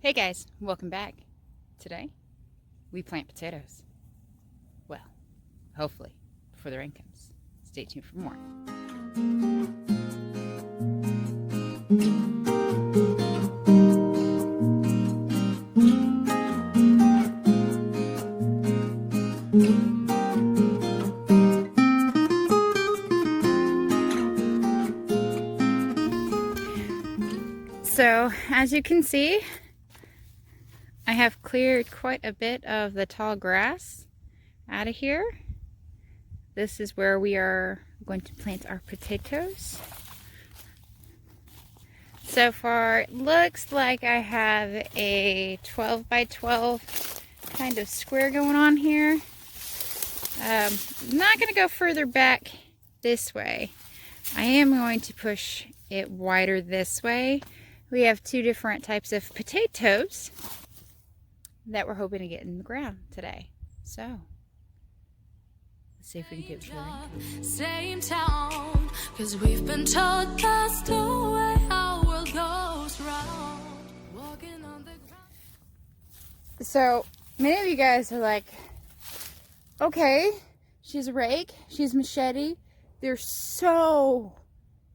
Hey guys, welcome back. Today, we plant potatoes. Well, hopefully, before the rain comes. Stay tuned for more. So, as you can see, I have cleared quite a bit of the tall grass out of here. This is where we are going to plant our potatoes. So far, it looks like I have a 12 by 12 kind of square going on here. I'm not going to go further back this way. I am going to push it wider this way. We have two different types of potatoes that we're hoping to get in the ground today. So, let's see if we can get it. Same town, 'cause we've been told that's the way our world goes round. Walking on the ground. So, many of you guys are like, okay, she's a rake, she's a machete. There's so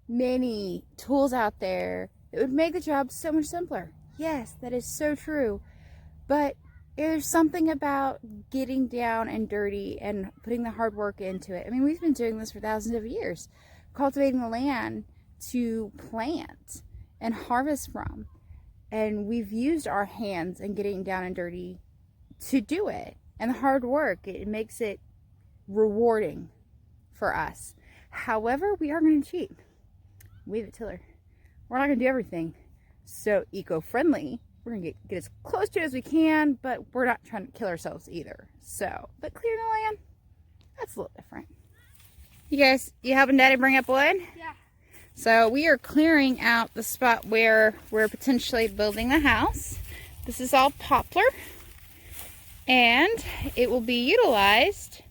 many tools out there that would make the job so much simpler. Yes, that is so true. But there's something about getting down and dirty and putting the hard work into it. I mean, we've been doing this for thousands of years, cultivating the land to plant and harvest from. And we've used our hands and getting down and dirty to do it. And the hard work, it makes it rewarding for us. However, we are going to cheat. Wave it, Tiller. We're not going to do everything so eco-friendly. We're going to get as close to it as we can, but we're not trying to kill ourselves either. So, but clearing the land, that's a little different. You guys, you helping Daddy bring up wood? Yeah. So we are clearing out the spot where we're potentially building the house. This is all poplar, and it will be utilized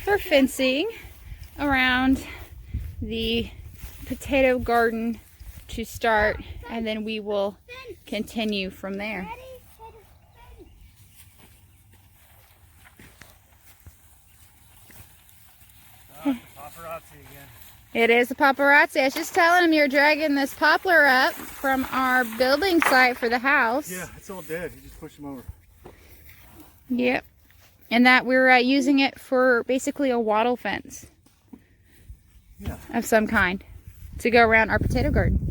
for fencing around the potato garden to start, and then we will continue from there. Paparazzi again. It is a paparazzi. I was just telling him you're dragging this poplar up from our building site for the house. Yeah, it's all dead. You just push them over. Yep. And that we're using it for basically a wattle fence. Yeah. Of some kind to go around our potato garden.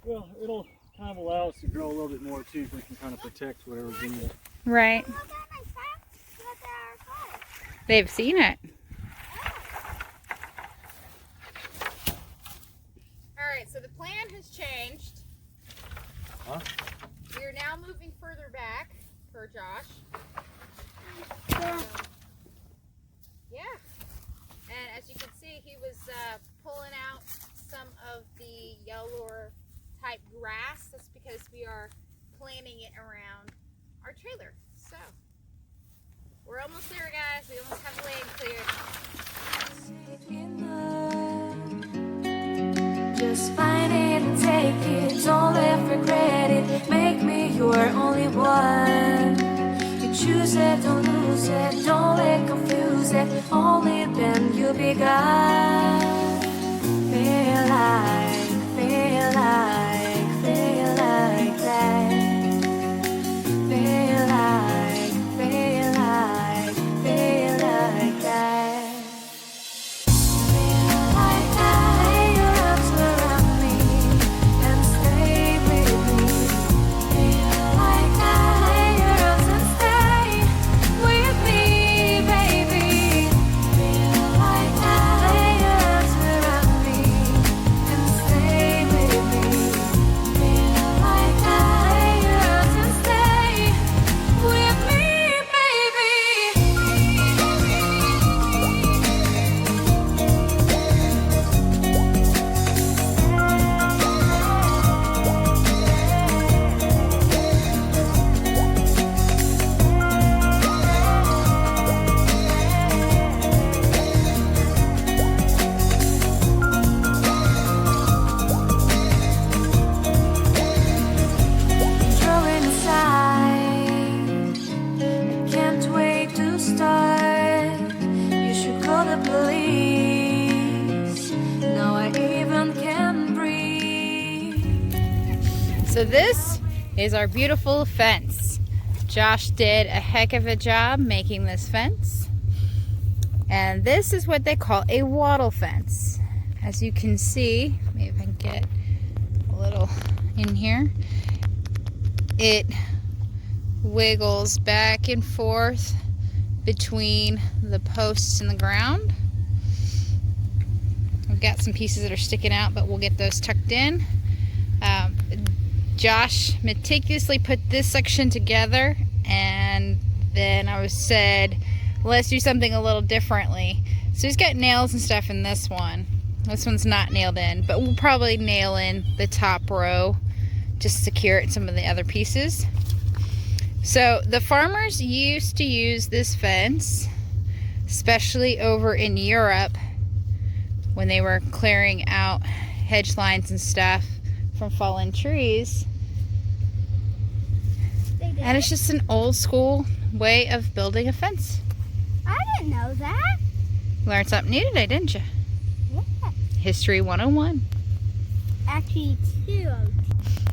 Well, it'll kind of allow us to grow a little bit more too, if we can kind of protect whatever's in there. Right. They've seen it. Alright, so the plan has changed. Huh? We are now moving further back for Josh. Yeah. And as you can see, he was pulling out some of the yellow type grass. That's because we are planting it around our trailer. So, we're almost there, guys. We almost have the land cleared. Just find it and take it, don't live regret it. Make me your only one. You choose it, don't lose it, don't let confuse it. Only then you'll be God. Feel like that. Feel like, that. this is our beautiful fence. Josh did a heck of a job making this fence. And this is what they call a wattle fence. As you can see, maybe if I can get a little in here, it wiggles back and forth between the posts and the ground. We've got some pieces that are sticking out, but we'll get those tucked in. Josh meticulously put this section together, and then I said, let's do something a little differently. So he's got nails and stuff in this one. This one's not nailed in, but we'll probably nail in the top row to secure it in some of the other pieces. So the farmers used to use this fence, especially over in Europe when they were clearing out hedge lines and stuff from fallen trees. And it's just an old school way of building a fence. I didn't know that. Learned something new today, didn't you? Yeah. History 101. Actually, 2,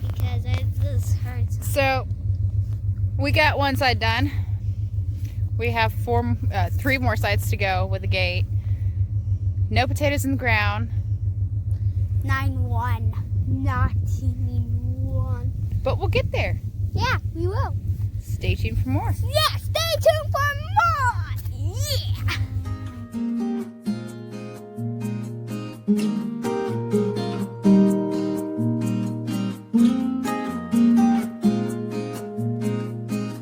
because this hurts. So we got one side done. We have 3 more sides to go with the gate. No potatoes in the ground. 9-1. Not even 1. But we'll get there. Yeah, we will. Stay tuned for more. Yeah, stay tuned for more.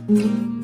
Yeah.